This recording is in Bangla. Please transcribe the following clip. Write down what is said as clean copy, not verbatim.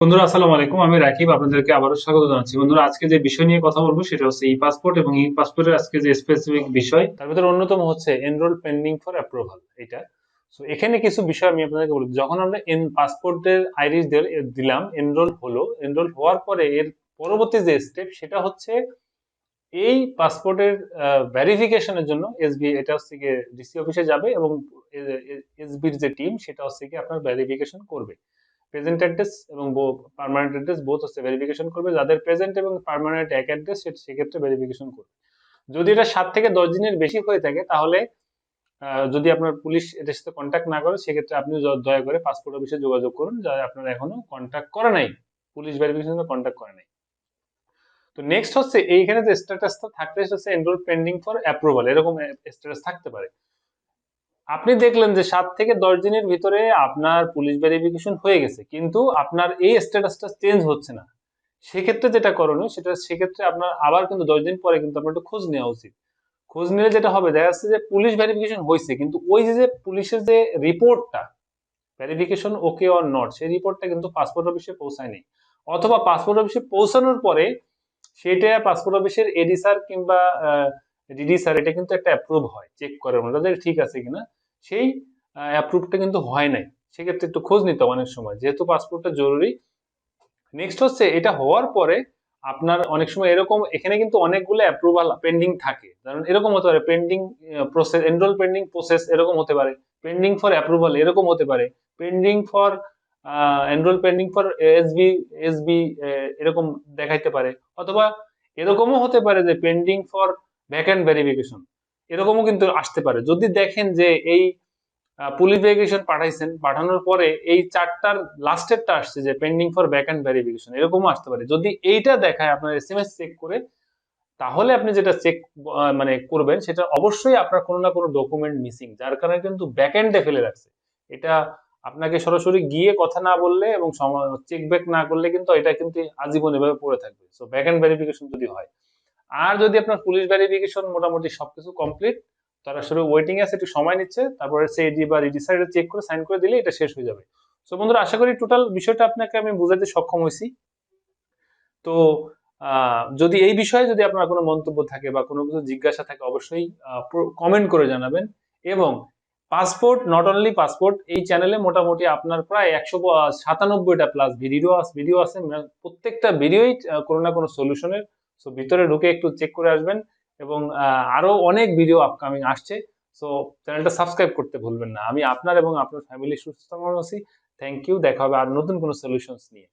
বন্ধুরা আসসালামু আলাইকুম, আমি রাকিব আপনাদেরকে আবারও স্বাগত জানাচ্ছি। বন্ধুরা আজকে যে বিষয় নিয়ে কথা বলবো সেটা হচ্ছে ই পাসপোর্ট এবং ই পাসপোর্টের আজকে যে স্পেসিফিক বিষয় তার ভিতরে অন্যতম হচ্ছে এনরোল পেন্ডিং ফর অ্যাপ্রুভাল। এটা সো এখানে কিছু বিষয় আমি আপনাদেরকে বলি। যখন আমরা পাসপোর্টের আইরিশ দিলাম, এনরোল হলো, এনরোল হওয়ার পরে এর পরবর্তী যে স্টেপ সেটা হচ্ছে এই পাসপোর্টের ভেরিফিকেশনের জন্য এসবি এটা হচ্ছে গিয়ে ডিসি অফিসে যাবে এবং এসবির যে টিম সেটা হচ্ছে কি আপনার ভেরিফিকেশন করবে। প্রেজেন্ট অ্যাড্রেস এবং পার্মানেন্ট অ্যাড্রেস বোথ হচ্ছে ভেরিফিকেশন করবে। যাদের প্রেজেন্ট এবং পার্মানেন্ট এক অ্যাড্রেস সেক্ষেত্রে ভেরিফিকেশন করবে। যদি এটা 7 থেকে 10 দিনের বেশি হয়ে থাকে তাহলে যদি আপনার পুলিশ এটার সাথে কন্ট্যাক্ট না করে সেক্ষেত্রে আপনি দয়া করে পাসপোর্ট অফিসে যোগাযোগ করুন যারা আপনার এখনো কন্ট্যাক্ট করে নাই, পুলিশ ভেরিফিকেশনে কন্ট্যাক্ট করে নাই। তো নেক্সট হচ্ছে এইখানে যে স্ট্যাটাসটা থাকতে হচ্ছে এনরোল পেন্ডিং ফর অ্যাপ্রুভাল, এরকম স্ট্যাটাস থাকতে পারে। আপনি দেখলেন যে 7 থেকে 10 দিনের ভিতরে আপনার পুলিশ ভেরিফিকেশন হয়ে গেছে কিন্তু আপনার এই স্ট্যাটাসটা চেঞ্জ হচ্ছে না। সেক্ষেত্রে যেটা করণীয় সেক্ষেত্রে আপনার আবার কিন্তু 10 দিন পরে কিন্তু আপনার একটু খোঁজ নেওয়া উচিত। খোঁজ নিলে যেটা হবে, দেখা যাচ্ছে যে পুলিশ ভেরিফিকেশন হয়েছে কিন্তু ওই যে পুলিশের যে রিপোর্টটা, ভেরিফিকেশন ওকে অর নট, সেই রিপোর্টটা কিন্তু পাসপোর্ট অফিসে পৌঁছায়নি। অথবা পাসপোর্ট অফিসে পৌঁছানোর পরে সেটা পাসপোর্ট অফিসের এডি স্যার কিংবা ডিডি স্যার এটা কিন্তু একটা অ্যাপ্রুভ হয়, চেক করে ওনাদের ঠিক আছে কিনা, সেই অ্যাপ্রুভটা কিন্তু হয় নাই। সেক্ষেত্রে একটু খোঁজ নিতে হবে অনেক সময়, যেহেতু পাসপোর্টটা জরুরি। নেক্সট হচ্ছে এটা হওয়ার পরে আপনার অনেক সময় এরকম এখানে কিন্তু অনেকগুলো অ্যাপ্রুভাল পেন্ডিং থাকে, কারণ এরকম হতে পারে pending process, enrol pending process এরকম হতে পারে, পেন্ডিং ফর অ্যাপ্রুভাল এরকম হতে পারে, pending for enrol pending for SB SB এরকম দেখাইতে পারে। অথবা এরকমও হতে পারে যে পেন্ডিং ফর ভ্যাকেন্ট ভেরিফিকেশন, এরকমও কিন্তু আসতে পারে। যদি দেখেন যে এই পুলিশ ভেরিফিকেশন পাঠাইছেন, পাঠানোর পরে এই 4টার লাস্টেরটা আসছে যে পেন্ডিং ফর ভ্যাকেন্ট ভেরিফিকেশন, এরকমও আসতে পারে। যদি এইটা দেখায় আপনার এসএমএস চেক করে, তাহলে আপনি যেটা চেক মানে করবেন সেটা অবশ্যই আপনার কোনো না কোনো ডকুমেন্ট মিসিং, যার কারণে কিন্তু ব্যাকএন্ডে ফেলে রাখছে। এটা আপনাকে সরাসরি গিয়ে কথা না বললে এবং চেক ব্যাক না করলে কিন্তু এটা কিন্তু আজীবন এভাবে পড়ে থাকবে। সো ব্যাকএন্ড ভেরিফিকেশন যদি হয়, আর যদি আপনার পুলিশ ভেরিফিকেশন মোটামুটি সবকিছু কমপ্লিট, তারা শুধু ওয়েটিং আছে, একটু সময় নিচ্ছে, তারপরে সিডি বা রেজিস্টার চেক করে সাইন করে দিলে এটা শেষ হয়ে যাবে। সো বন্ধুরা আশা করি টোটাল বিষয়টা আপনাকে আমি বুঝাতে সক্ষম হয়েছি। তো যদি এই বিষয়ে যদি আপনার কোনো মন্তব্য থাকে বা কোনো কিছু জিজ্ঞাসা থাকে অবশ্যই কমেন্ট করে জানাবেন। এবং পাসপোর্ট, নট অনলি পাসপোর্ট, এই চ্যানেলে মোটামুটি আপনার প্রায় 197টা প্লাস ভিডিও আছে। প্রত্যেকটা ভিডিওই কোনো না কোনো সলিউশনের। সো ভিতরে ঢুকে একটু চেক করে আসবেন। এবং আরো অনেক ভিডিও আপকামিং আসছে। সো চ্যানেলটা সাবস্ক্রাইব করতে ভুলবেন না। আমি আপনার এবং আপনার ফ্যামিলি সুস্থ কামনা করছি। Thank you. দেখা হবে আর নতুন কোনো সলিউশনস নিয়ে।